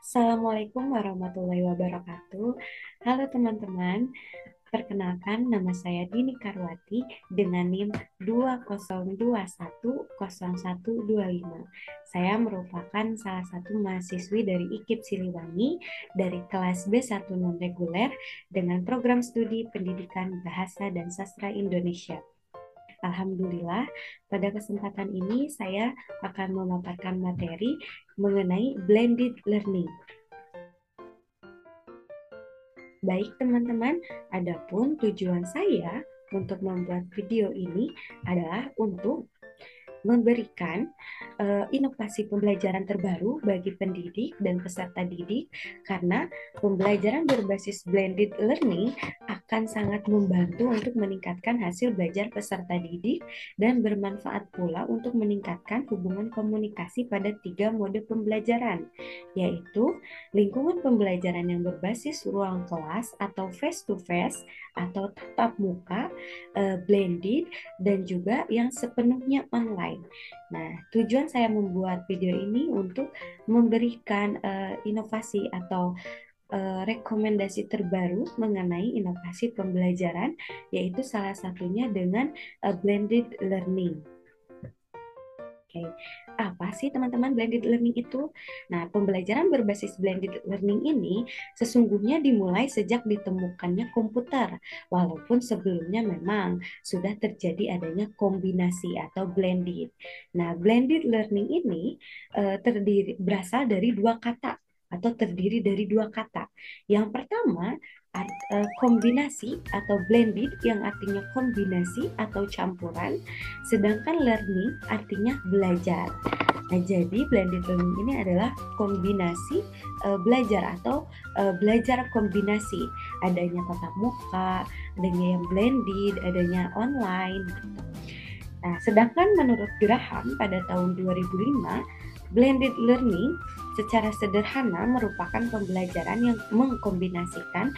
Assalamualaikum warahmatullahi wabarakatuh. Halo teman-teman, perkenalkan nama saya Dini Karwati dengan NIM 20210125. Saya merupakan salah satu mahasiswi dari IKIP Siliwangi dari kelas B1 non-reguler dengan program studi Pendidikan Bahasa dan Sastra Indonesia. Alhamdulillah, pada kesempatan ini saya akan memaparkan materi mengenai blended learning. Baik teman-teman, adapun tujuan saya untuk membuat video ini adalah untuk memberikan inovasi pembelajaran terbaru bagi pendidik dan peserta didik, karena pembelajaran berbasis blended learning akan sangat membantu untuk meningkatkan hasil belajar peserta didik dan bermanfaat pula untuk meningkatkan hubungan komunikasi pada 3 mode pembelajaran, yaitu lingkungan pembelajaran yang berbasis ruang kelas atau face to face atau tatap muka, blended, dan juga yang sepenuhnya online. Nah, tujuan saya membuat video ini untuk memberikan inovasi atau rekomendasi terbaru mengenai inovasi pembelajaran, yaitu salah satunya dengan blended learning. Oke, apa sih teman-teman blended learning itu? Nah, pembelajaran berbasis blended learning ini sesungguhnya dimulai sejak ditemukannya komputer, walaupun sebelumnya memang sudah terjadi adanya kombinasi atau blended. Nah, blended learning ini berasal dari dua kata atau terdiri dari dua kata. Yang pertama, kombinasi atau blended yang artinya kombinasi atau campuran, sedangkan learning artinya belajar. Nah, jadi blended learning ini adalah kombinasi belajar atau belajar kombinasi. Adanya tatap muka, adanya yang blended, adanya online. Nah, sedangkan menurut Graham pada tahun 2005, blended learning secara sederhana merupakan pembelajaran yang mengkombinasikan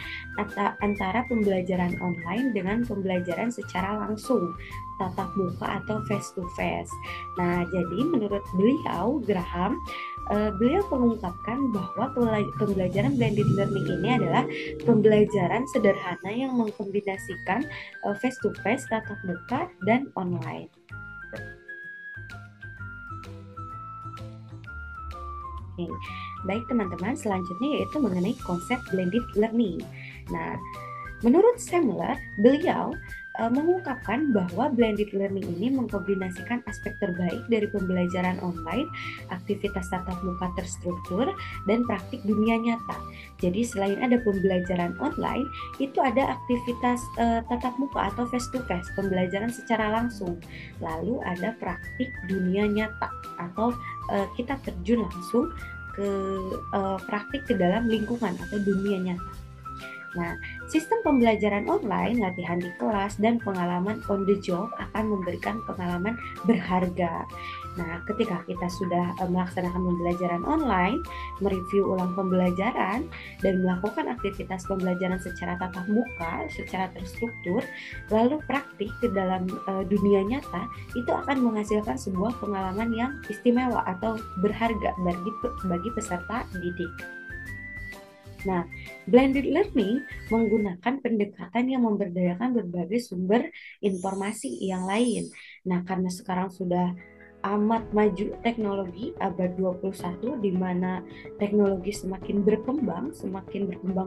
antara pembelajaran online dengan pembelajaran secara langsung, tatap muka atau face to face. Nah, jadi menurut beliau, Graham, beliau mengungkapkan bahwa pembelajaran blended learning ini adalah pembelajaran sederhana yang mengkombinasikan face to face, tatap muka, dan online. Oke. Baik teman-teman, selanjutnya yaitu mengenai konsep blended learning. Nah, menurut Semler, beliau mengungkapkan bahwa blended learning ini mengkombinasikan aspek terbaik dari pembelajaran online, aktivitas tatap muka terstruktur, dan praktik dunia nyata. Jadi selain ada pembelajaran online, itu ada aktivitas tatap muka atau face to face, pembelajaran secara langsung. Lalu ada praktik dunia nyata atau kita terjun langsung ke praktik ke dalam lingkungan atau dunia nyata. Nah, sistem pembelajaran online, latihan di kelas, dan pengalaman on the job akan memberikan pengalaman berharga. Nah, ketika kita sudah melaksanakan pembelajaran online, mereview ulang pembelajaran, dan melakukan aktivitas pembelajaran secara tatap muka, secara terstruktur, lalu praktik ke dalam dunia nyata, itu akan menghasilkan sebuah pengalaman yang istimewa atau berharga bagi peserta didik. Nah, blended learning menggunakan pendekatan yang memberdayakan berbagai sumber informasi yang lain. Nah, karena sekarang sudah amat maju teknologi abad 21 di mana teknologi semakin berkembang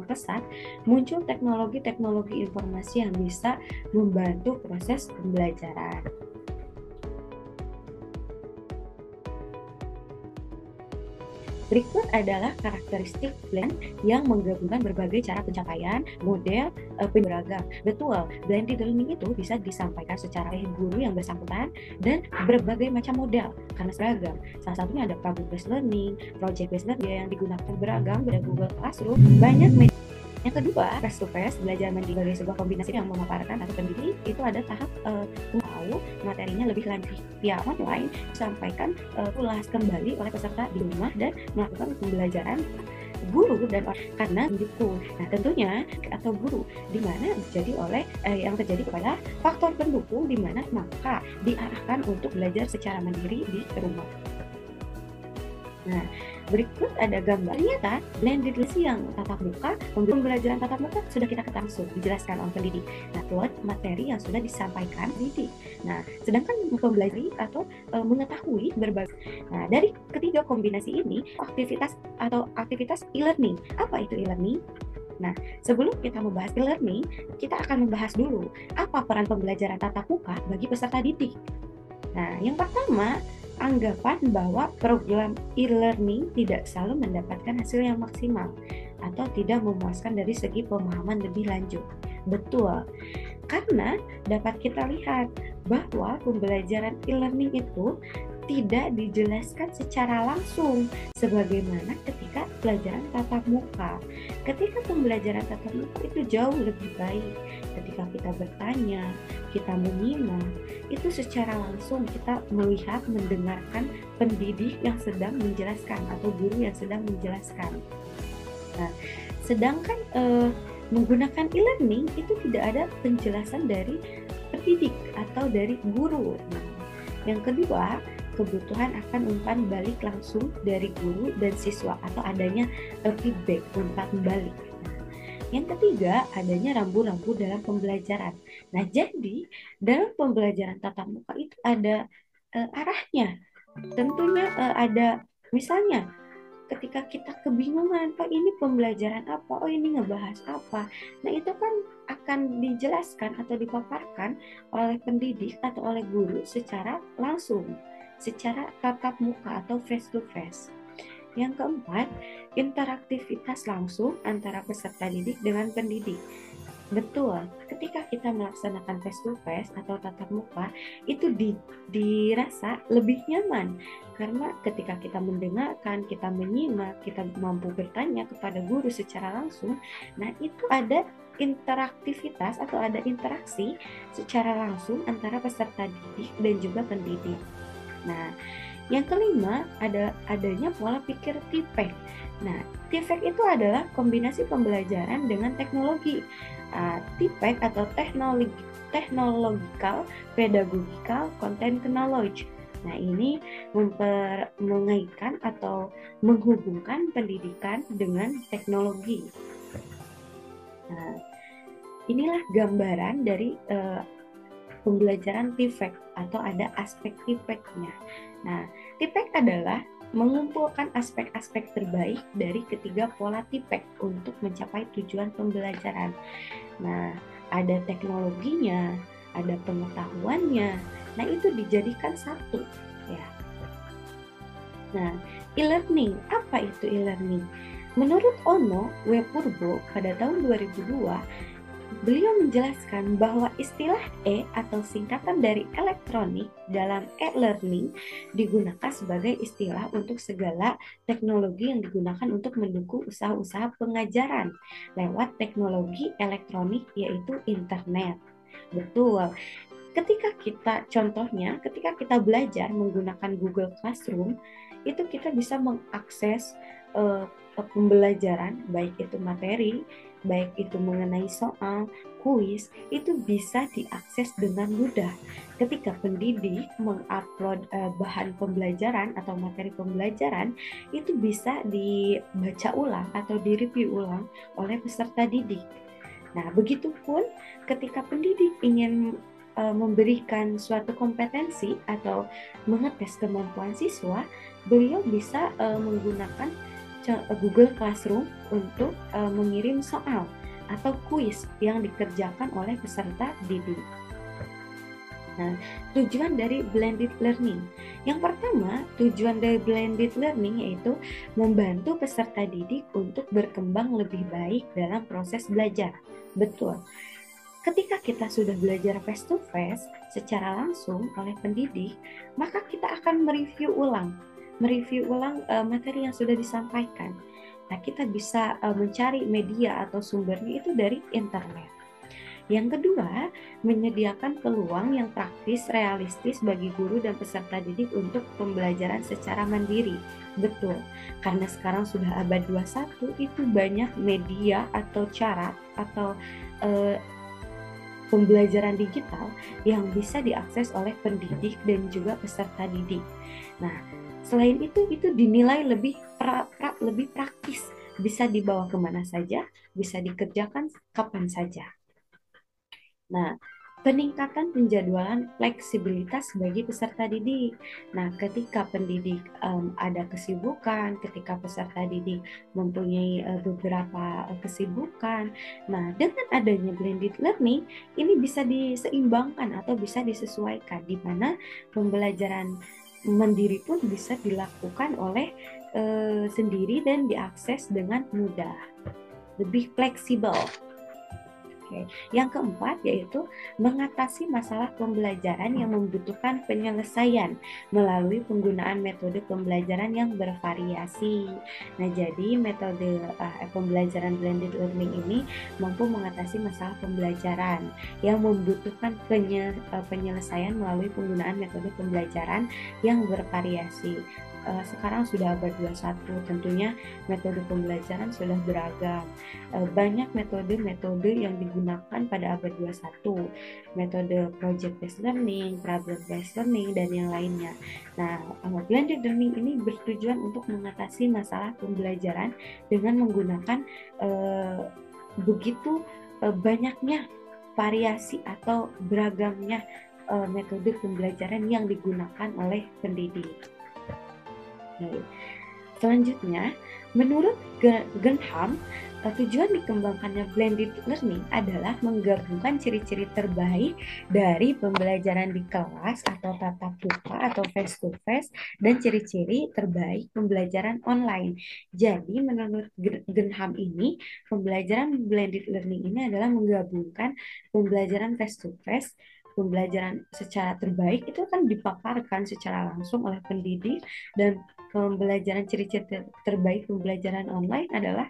pesat, muncul teknologi-teknologi informasi yang bisa membantu proses pembelajaran. Berikut adalah karakteristik blend yang menggabungkan berbagai cara pencapaian, model, beragam. Betul, blended learning itu bisa disampaikan secara guru yang bersangkutan dan berbagai macam model karena seragam. Salah satunya ada problem based learning, project based learning yang digunakan beragam, ada Google Classroom, banyak media. Yang kedua, face to face, belajar sebagai sebuah kombinasi yang memaparkan atau pendidik itu ada tahap tahu materinya lebih lanjut via online, disampaikan ulas kembali oleh peserta di rumah dan melakukan pembelajaran guru dan karena mendukung. Nah, tentunya atau guru di mana yang terjadi kepada faktor pendukung di mana maka diarahkan untuk belajar secara mandiri di rumah. Nah, Berikut ada gambar. Ternyata blended learning yang tatap muka, pembelajaran tatap muka sudah kita langsung dijelaskan oleh pendidik. Nah, buat materi yang sudah disampaikan pendidik. Nah, sedangkan pembelajaran atau mengetahui berbagai. Nah, dari ketiga kombinasi ini, aktivitas e-learning. Apa itu e-learning? Nah, sebelum kita membahas e-learning, kita akan membahas dulu apa peran pembelajaran tatap muka bagi peserta didik. Nah, yang pertama, anggapan bahwa program e-learning tidak selalu mendapatkan hasil yang maksimal atau tidak memuaskan dari segi pemahaman lebih lanjut. Betul, karena dapat kita lihat bahwa pembelajaran e-learning itu tidak dijelaskan secara langsung sebagaimana ketika pelajaran tatap muka. Ketika pembelajaran tatap muka itu jauh lebih baik. Ketika kita bertanya, kita menyimak, itu secara langsung kita melihat, mendengarkan pendidik yang sedang menjelaskan atau guru yang sedang menjelaskan. Nah, sedangkan menggunakan e-learning itu tidak ada penjelasan dari pendidik atau dari guru. Nah, yang kedua, kebutuhan akan umpan balik langsung dari guru dan siswa atau adanya feedback, umpan balik. Nah, yang ketiga, adanya rambu-rambu dalam pembelajaran. Nah, jadi dalam pembelajaran tatap muka itu ada arahnya. Tentunya ada, misalnya ketika kita kebingungan, oh ini pembelajaran apa, oh ini ngebahas apa. Nah, itu kan akan dijelaskan atau dipaparkan oleh pendidik atau oleh guru secara langsung, secara tatap muka atau face to face. Yang keempat, interaktivitas langsung antara peserta didik dengan pendidik. Betul, ketika kita melaksanakan face to face atau tatap muka itu dirasa lebih nyaman karena ketika kita mendengarkan, kita menyimak, kita mampu bertanya kepada guru secara langsung. Nah, itu ada interaktivitas atau ada interaksi secara langsung antara peserta didik dan juga pendidik. Nah, yang kelima adanya pola pikir TPEC. Nah, TPEC itu adalah kombinasi pembelajaran dengan teknologi. TPEC atau Technological Pedagogical Content Knowledge. Nah, ini mengaitkan atau menghubungkan pendidikan dengan teknologi. Nah, inilah gambaran dari pembelajaran TPEC atau ada aspek TPEC-nya. Nah, TPEC adalah mengumpulkan aspek-aspek terbaik dari ketiga pola TPEC untuk mencapai tujuan pembelajaran. Nah, ada teknologinya, ada pengetahuannya. Nah, itu dijadikan satu, ya. Nah, e-learning, apa itu e-learning? Menurut Ono W. Purbo pada tahun 2002, beliau menjelaskan bahwa istilah E atau singkatan dari elektronik dalam e-learning digunakan sebagai istilah untuk segala teknologi yang digunakan untuk mendukung usaha-usaha pengajaran lewat teknologi elektronik yaitu internet. Betul. Contohnya, ketika kita belajar menggunakan Google Classroom, itu kita bisa mengakses pembelajaran, baik itu materi, baik itu mengenai soal, kuis, itu bisa diakses dengan mudah. Ketika pendidik mengupload bahan pembelajaran atau materi pembelajaran, itu bisa dibaca ulang atau direview ulang oleh peserta didik. Nah, begitupun ketika pendidik ingin memberikan suatu kompetensi atau mengetes kemampuan siswa, beliau bisa menggunakan Google Classroom untuk mengirim soal atau kuis yang dikerjakan oleh peserta didik. Nah, tujuan dari blended learning. Yang pertama, tujuan dari blended learning yaitu membantu peserta didik untuk berkembang lebih baik dalam proses belajar. Betul. Ketika kita sudah belajar face to face secara langsung oleh pendidik, maka kita akan mereview ulang materi yang sudah disampaikan. Nah, kita bisa mencari media atau sumbernya itu dari internet. Yang kedua, menyediakan peluang yang praktis, realistis bagi guru dan peserta didik untuk pembelajaran secara mandiri. Betul, karena sekarang sudah abad 21, itu banyak media atau cara atau pembelajaran digital yang bisa diakses oleh pendidik dan juga peserta didik. Nah, selain itu dinilai lebih lebih praktis, bisa dibawa kemana saja, bisa dikerjakan kapan saja. Nah, peningkatan penjadwalan fleksibilitas bagi peserta didik. Nah, ketika pendidik ada kesibukan, ketika peserta didik mempunyai beberapa kesibukan, nah dengan adanya blended learning ini bisa diseimbangkan atau bisa disesuaikan, di mana pembelajaran mandiri pun bisa dilakukan oleh sendiri dan diakses dengan mudah, lebih fleksibel. Oke. Yang keempat yaitu mengatasi masalah pembelajaran yang membutuhkan penyelesaian melalui penggunaan metode pembelajaran yang bervariasi. Nah, jadi metode pembelajaran blended learning ini mampu mengatasi masalah pembelajaran yang membutuhkan penyelesaian melalui penggunaan metode pembelajaran yang bervariasi. Sekarang sudah abad 21, tentunya metode pembelajaran sudah beragam. Banyak metode-metode yang digunakan pada abad 21, metode project based learning, problem based learning, dan yang lainnya. Nah, blended learning ini bertujuan untuk mengatasi masalah pembelajaran dengan menggunakan begitu banyaknya variasi atau beragamnya metode pembelajaran yang digunakan oleh pendidik. Selanjutnya, menurut Gunham, tujuan dikembangkannya blended learning adalah menggabungkan ciri-ciri terbaik dari pembelajaran di kelas atau tatap muka atau face to face dan ciri-ciri terbaik pembelajaran online. Jadi menurut Gunham ini, pembelajaran blended learning ini adalah menggabungkan pembelajaran face to face, pembelajaran secara terbaik itu kan dipaparkan secara langsung oleh pendidik, dan pembelajaran ciri-ciri terbaik pembelajaran online adalah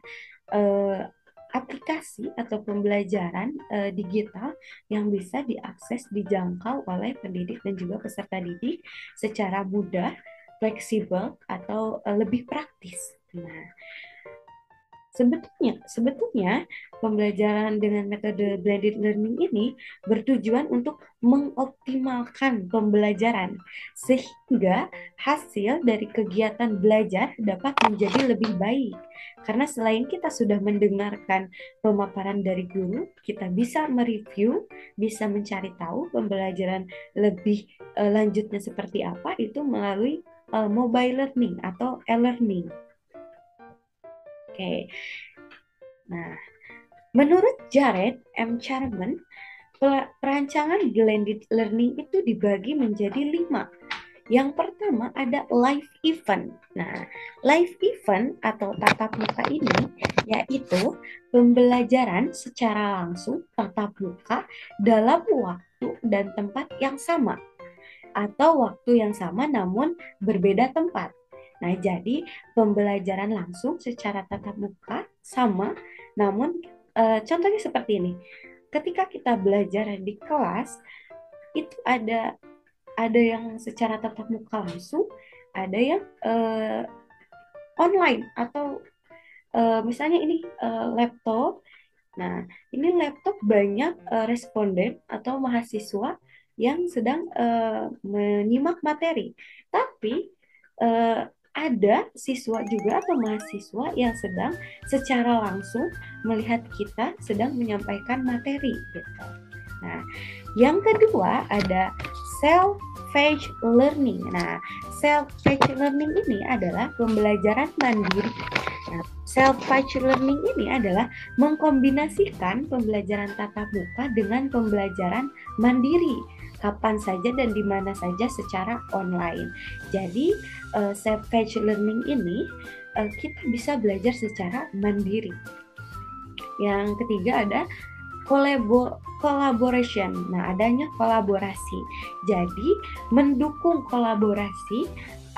aplikasi atau pembelajaran digital yang bisa diakses, dijangkau oleh pendidik dan juga peserta didik secara mudah, fleksibel, atau lebih praktis. Nah, Sebetulnya pembelajaran dengan metode blended learning ini bertujuan untuk mengoptimalkan pembelajaran sehingga hasil dari kegiatan belajar dapat menjadi lebih baik. Karena selain kita sudah mendengarkan pemaparan dari guru, kita bisa mereview, bisa mencari tahu pembelajaran lebih lanjutnya seperti apa itu melalui mobile learning atau e-learning. Oke. Nah, menurut Jared M. Charman, perancangan blended learning itu dibagi menjadi 5. Yang pertama ada live event. Nah, live event atau tatap muka ini yaitu pembelajaran secara langsung tatap muka dalam waktu dan tempat yang sama, atau waktu yang sama namun berbeda tempat. Nah, jadi pembelajaran langsung secara tatap muka sama, namun contohnya seperti ini. Ketika kita belajar di kelas, itu ada yang secara tatap muka langsung, ada yang online atau misalnya ini laptop. Nah, ini laptop banyak responden atau mahasiswa yang sedang menyimak materi. Tapi ada siswa juga atau mahasiswa yang sedang secara langsung melihat kita sedang menyampaikan materi gitu. Nah, yang kedua ada self-paced learning. Nah, self-paced learning ini adalah pembelajaran mandiri. Nah, self-paced learning ini adalah mengkombinasikan pembelajaran tatap muka dengan pembelajaran mandiri, kapan saja dan di mana saja secara online. Jadi self-paced learning ini kita bisa belajar secara mandiri. Yang ketiga ada collaboration. Nah, adanya kolaborasi. Jadi mendukung kolaborasi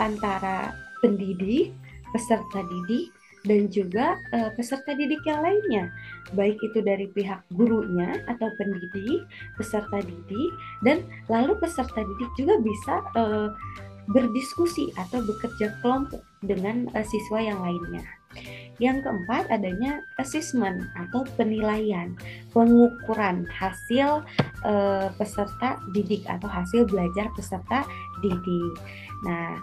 antara pendidik, peserta didik, dan juga peserta didik yang lainnya, baik itu dari pihak gurunya atau pendidik, peserta didik, dan lalu peserta didik juga bisa berdiskusi atau bekerja kelompok dengan siswa yang lainnya. Yang keempat adanya assessment atau penilaian, pengukuran hasil peserta didik atau hasil belajar peserta didik. Nah,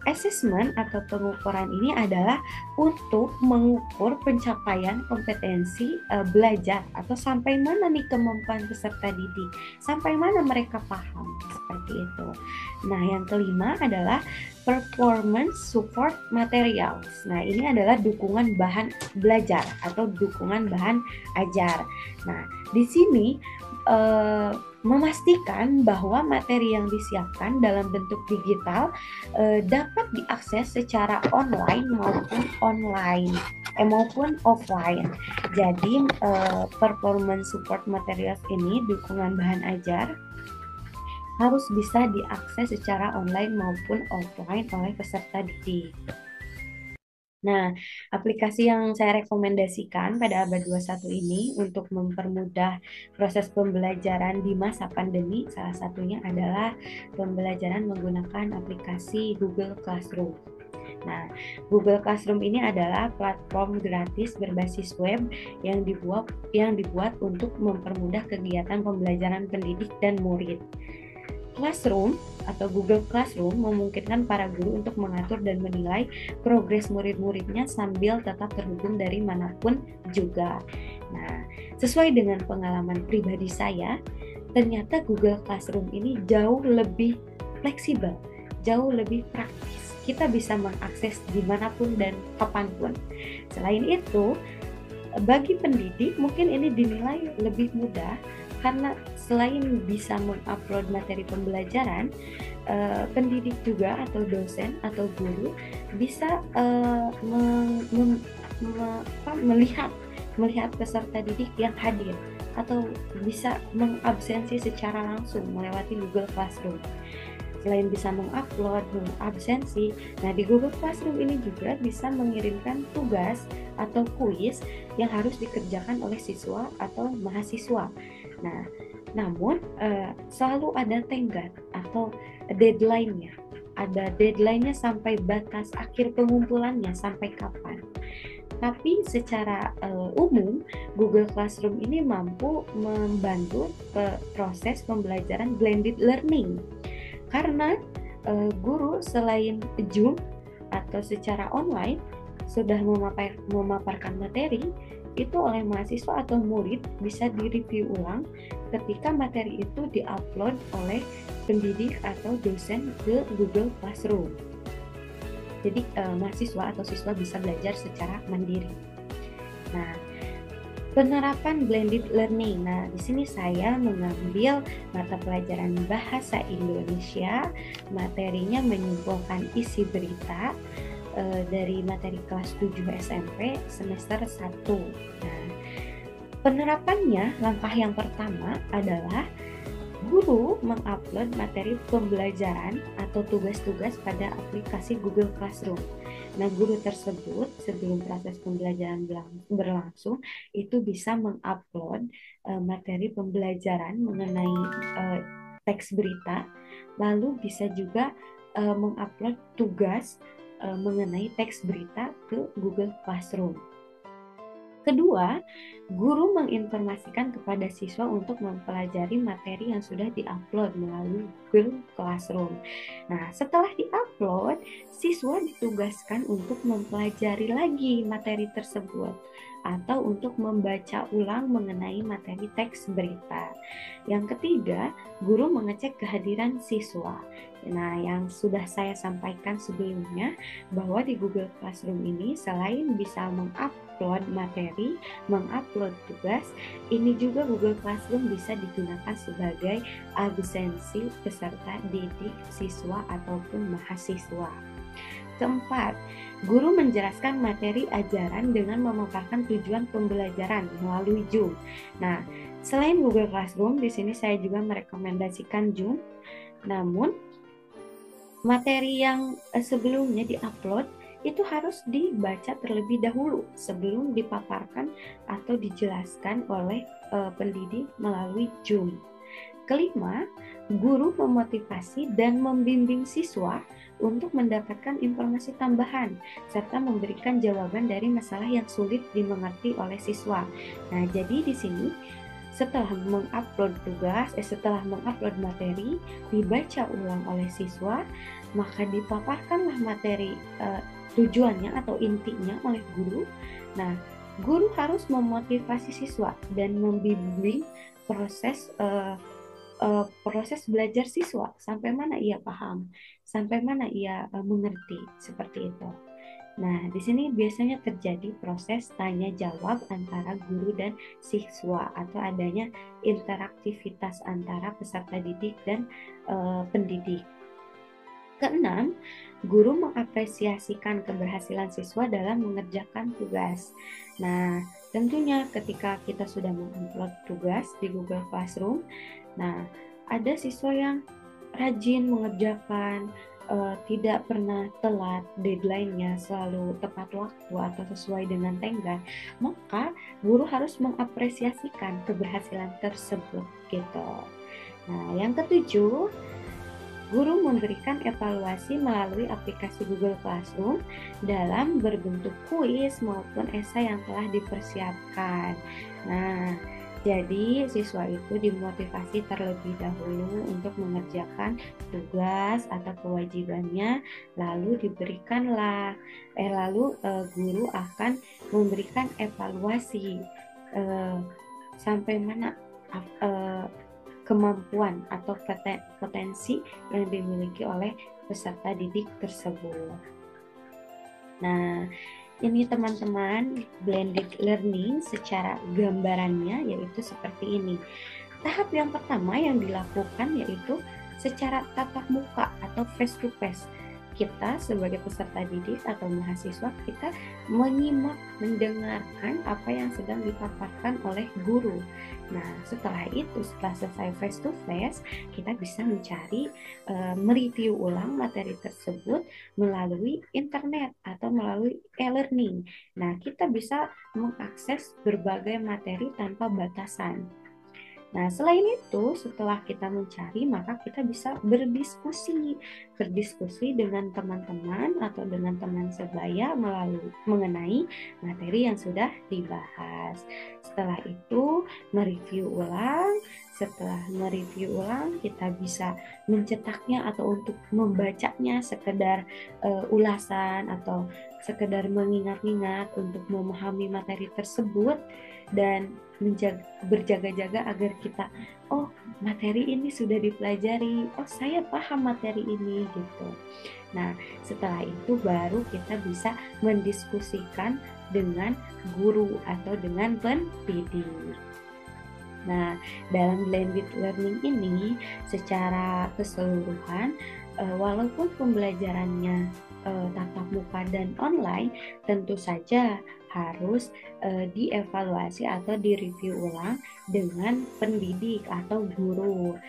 assessment atau pengukuran ini adalah untuk mengukur pencapaian kompetensi belajar atau sampai mana nih kemampuan peserta didik, sampai mana mereka paham, seperti itu. Nah, yang kelima adalah performance support materials. Nah, ini adalah dukungan bahan belajar atau dukungan bahan ajar. Nah, di sini memastikan bahwa materi yang disiapkan dalam bentuk digital dapat diakses secara online maupun offline. Jadi performance support materials ini, dukungan bahan ajar, harus bisa diakses secara online maupun offline oleh peserta didik. Nah, aplikasi yang saya rekomendasikan pada abad 21 ini untuk mempermudah proses pembelajaran di masa pandemi, salah satunya adalah pembelajaran menggunakan aplikasi Google Classroom. Nah, Google Classroom ini adalah platform gratis berbasis web yang dibuat untuk mempermudah kegiatan pembelajaran pendidik dan murid. Classroom atau Google Classroom memungkinkan para guru untuk mengatur dan menilai progres murid-muridnya sambil tetap terhubung dari manapun juga. Nah, sesuai dengan pengalaman pribadi saya, ternyata Google Classroom ini jauh lebih fleksibel, jauh lebih praktis. Kita bisa mengakses dimanapun dan kapanpun. Selain itu, bagi pendidik mungkin ini dinilai lebih mudah karena selain bisa mengupload materi pembelajaran, pendidik juga atau dosen atau guru bisa melihat peserta didik yang hadir atau bisa mengabsensi secara langsung melewati Google Classroom. Selain bisa mengupload, mengabsensi, nah di Google Classroom ini juga bisa mengirimkan tugas atau kuis yang harus dikerjakan oleh siswa atau mahasiswa. Nah, namun selalu ada tenggat atau deadline-nya. Ada deadline-nya sampai batas akhir pengumpulannya sampai kapan. Tapi secara umum, Google Classroom ini mampu membantu proses pembelajaran blended learning. Karena guru selain Zoom atau secara online sudah memaparkan materi, itu oleh mahasiswa atau murid bisa direview ulang ketika materi itu diupload oleh pendidik atau dosen ke Google Classroom. Jadi mahasiswa atau siswa bisa belajar secara mandiri. Nah, penerapan blended learning. Nah, di sini saya mengambil mata pelajaran bahasa Indonesia, materinya menyimpulkan isi berita dari materi kelas 7 SMP semester 1. Nah, penerapannya, langkah yang pertama adalah guru mengupload materi pembelajaran atau tugas-tugas pada aplikasi Google Classroom. Nah, guru tersebut sebelum proses pembelajaran berlangsung itu bisa mengupload materi pembelajaran mengenai teks berita, lalu bisa juga mengupload tugas mengenai teks berita ke Google Classroom. Kedua, guru menginformasikan kepada siswa untuk mempelajari materi yang sudah diupload melalui Google Classroom. Nah, setelah diupload, siswa ditugaskan untuk mempelajari lagi materi tersebut atau untuk membaca ulang mengenai materi teks berita. Yang ketiga, guru mengecek kehadiran siswa. Nah, yang sudah saya sampaikan sebelumnya bahwa di Google Classroom ini selain bisa mengupload materi, mengupload tugas, ini juga Google Classroom bisa digunakan sebagai absensi peserta didik siswa ataupun mahasiswa. Keempat, guru menjelaskan materi ajaran dengan memaparkan tujuan pembelajaran melalui Zoom. Nah, selain Google Classroom, di sini saya juga merekomendasikan Zoom. Namun, materi yang sebelumnya diupload itu harus dibaca terlebih dahulu sebelum dipaparkan atau dijelaskan oleh pendidik melalui Zoom. Kelima, guru memotivasi dan membimbing siswa untuk mendapatkan informasi tambahan serta memberikan jawaban dari masalah yang sulit dimengerti oleh siswa. Nah, jadi di sini Setelah setelah mengupload materi, dibaca ulang oleh siswa, maka dipaparkanlah materi tujuannya atau intinya oleh guru. Nah, guru harus memotivasi siswa dan membimbing proses proses belajar siswa sampai mana ia paham, sampai mana ia mengerti, seperti itu. Nah, di sini biasanya terjadi proses tanya jawab antara guru dan siswa atau adanya interaktivitas antara peserta didik dan pendidik. Keenam, guru mengapresiasikan keberhasilan siswa dalam mengerjakan tugas. Nah, tentunya ketika kita sudah mengupload tugas di Google Classroom, nah, ada siswa yang rajin mengerjakan, tidak pernah telat deadline-nya, selalu tepat waktu atau sesuai dengan tenggat, maka guru harus mengapresiasikan keberhasilan tersebut gitu. Nah, yang ketujuh, guru memberikan evaluasi melalui aplikasi Google Classroom dalam berbentuk kuis maupun esai yang telah dipersiapkan. Nah, jadi siswa itu dimotivasi terlebih dahulu untuk mengerjakan tugas atau kewajibannya, lalu guru akan memberikan evaluasi sampai mana uh, kemampuan atau potensi yang dimiliki oleh peserta didik tersebut. Nah, ini teman-teman, blended learning secara gambarannya yaitu seperti ini. Tahap yang pertama yang dilakukan yaitu secara tatap muka atau face to face. Kita sebagai peserta didik atau mahasiswa, kita menyimak, mendengarkan apa yang sedang dipaparkan oleh guru. Nah, setelah selesai face to face, kita bisa mereview ulang materi tersebut melalui internet atau melalui e-learning. Nah, kita bisa mengakses berbagai materi tanpa batasan. Nah, selain itu, setelah kita mencari, maka kita bisa berdiskusi dengan teman-teman atau dengan teman sebaya mengenai materi yang sudah dibahas. Setelah itu, Setelah mereview ulang, kita bisa mencetaknya atau untuk membacanya sekedar ulasan atau sekedar mengingat-ingat untuk memahami materi tersebut dan berjaga-jaga agar kita, oh, materi ini sudah dipelajari, oh, saya paham materi ini gitu. Nah, setelah itu baru kita bisa mendiskusikan dengan guru atau dengan pendidik. Nah, dalam blended learning ini secara keseluruhan, walaupun pembelajarannya tatap muka dan online, tentu saja harus dievaluasi atau direview ulang dengan pendidik atau guru.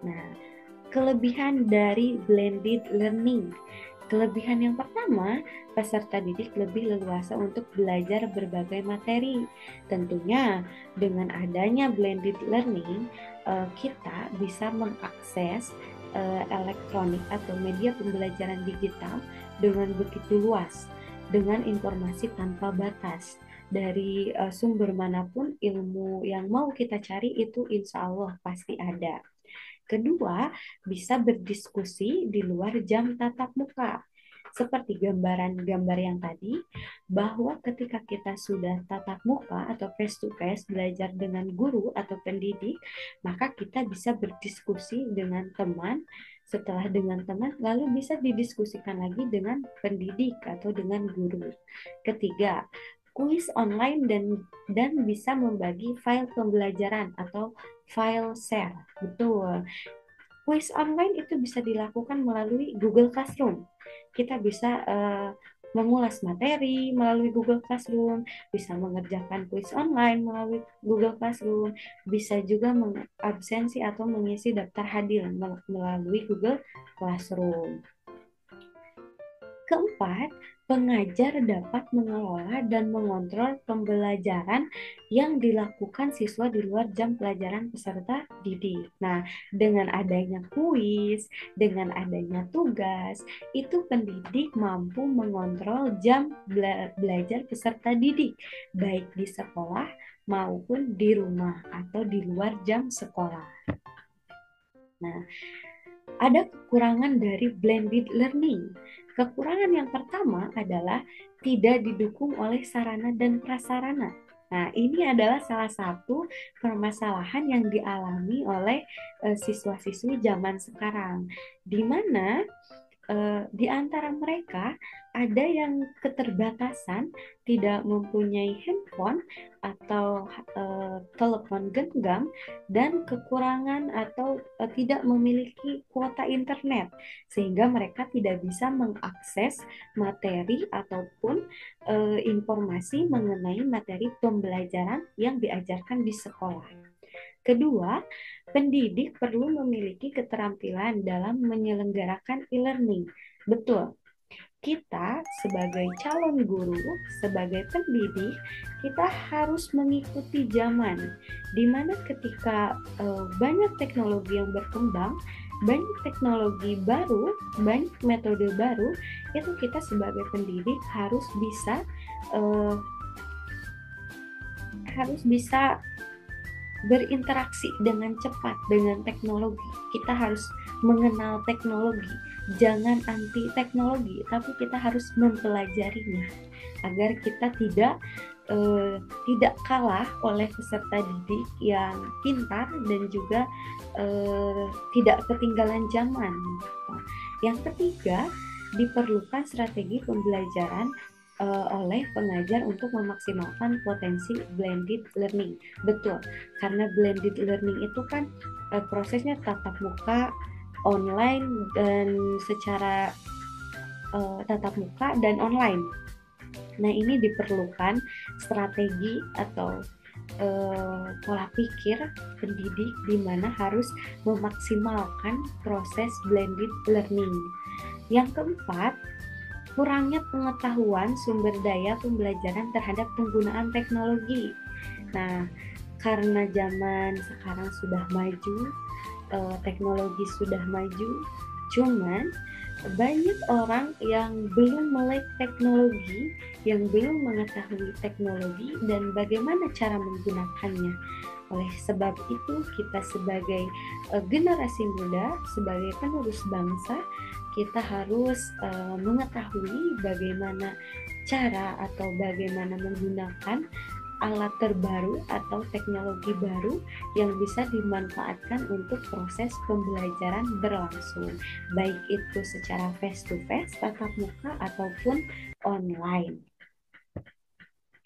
Nah, kelebihan dari blended learning. Kelebihan yang pertama, peserta didik lebih leluasa untuk belajar berbagai materi. Tentunya dengan adanya blended learning, kita bisa mengakses elektronik atau media pembelajaran digital dengan begitu luas, dengan informasi tanpa batas. Dari sumber manapun ilmu yang mau kita cari itu insya Allah pasti ada. Kedua, bisa berdiskusi di luar jam tatap muka. Seperti gambar yang tadi, bahwa ketika kita sudah tatap muka atau face to face belajar dengan guru atau pendidik, maka kita bisa berdiskusi dengan teman, setelah dengan teman, lalu bisa didiskusikan lagi dengan pendidik atau dengan guru. Ketiga, kuis online dan bisa membagi file pembelajaran atau file share. Betul. Kuis online itu bisa dilakukan melalui Google Classroom. Kita bisa mengulas materi melalui Google Classroom, bisa mengerjakan kuis online melalui Google Classroom, bisa juga mengabsensi atau mengisi daftar hadir melalui Google Classroom. Keempat, pengajar dapat mengelola dan mengontrol pembelajaran yang dilakukan siswa di luar jam pelajaran peserta didik. Nah, dengan adanya kuis, dengan adanya tugas, itu pendidik mampu mengontrol jam belajar peserta didik, baik di sekolah maupun di rumah atau di luar jam sekolah. Nah, ada kekurangan dari blended learning. Kekurangan yang pertama adalah tidak didukung oleh sarana dan prasarana. Nah, ini adalah salah satu permasalahan yang dialami oleh siswa-siswi zaman sekarang, di mana di antara mereka ada yang keterbatasan, tidak mempunyai handphone atau telepon genggam, dan kekurangan atau tidak memiliki kuota internet, sehingga mereka tidak bisa mengakses materi ataupun informasi mengenai materi pembelajaran yang diajarkan di sekolah. Kedua, pendidik perlu memiliki keterampilan dalam menyelenggarakan e-learning. Betul, kita sebagai calon guru, sebagai pendidik, kita harus mengikuti zaman, di mana ketika banyak teknologi yang berkembang, banyak teknologi baru, banyak metode baru, itu kita sebagai pendidik harus bisa berinteraksi dengan cepat dengan teknologi. Kita harus mengenal teknologi, jangan anti teknologi, tapi kita harus mempelajarinya agar kita tidak kalah oleh peserta didik yang pintar dan juga tidak ketinggalan zaman. Yang ketiga, diperlukan strategi pembelajaran oleh pengajar untuk memaksimalkan potensi blended learning. Betul, karena blended learning itu kan prosesnya tatap muka, online, dan secara tatap muka dan online. Nah, ini diperlukan strategi atau pola pikir pendidik di mana harus memaksimalkan proses blended learning. Yang keempat, kurangnya pengetahuan sumber daya pembelajaran terhadap penggunaan teknologi. Nah, karena zaman sekarang sudah maju, teknologi sudah maju, cuman banyak orang yang belum melek teknologi, yang belum mengetahui teknologi dan bagaimana cara menggunakannya. Oleh sebab itu, kita sebagai generasi muda, sebagai penerus bangsa, kita harus mengetahui bagaimana cara atau bagaimana menggunakan alat terbaru atau teknologi baru yang bisa dimanfaatkan untuk proses pembelajaran berlangsung, baik itu secara face-to-face, tatap muka, ataupun online.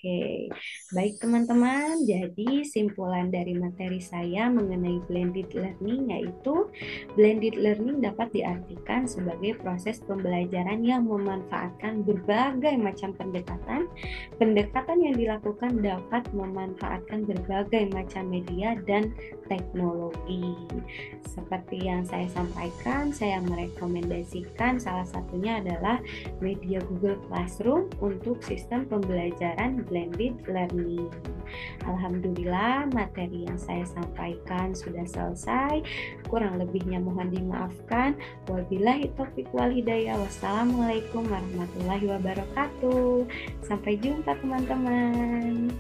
Oke, baik teman-teman, jadi simpulan dari materi saya mengenai blended learning yaitu blended learning dapat diartikan sebagai proses pembelajaran yang memanfaatkan berbagai macam pendekatan. Pendekatan yang dilakukan dapat memanfaatkan berbagai macam media dan teknologi. Seperti yang saya sampaikan, saya merekomendasikan salah satunya adalah media Google Classroom untuk sistem pembelajaran blended learning. Alhamdulillah, materi yang saya sampaikan sudah selesai. Kurang lebihnya mohon dimaafkan. Wabillahi taufiq wal hidayah. Wassalamualaikum warahmatullahi wabarakatuh. Sampai jumpa teman-teman.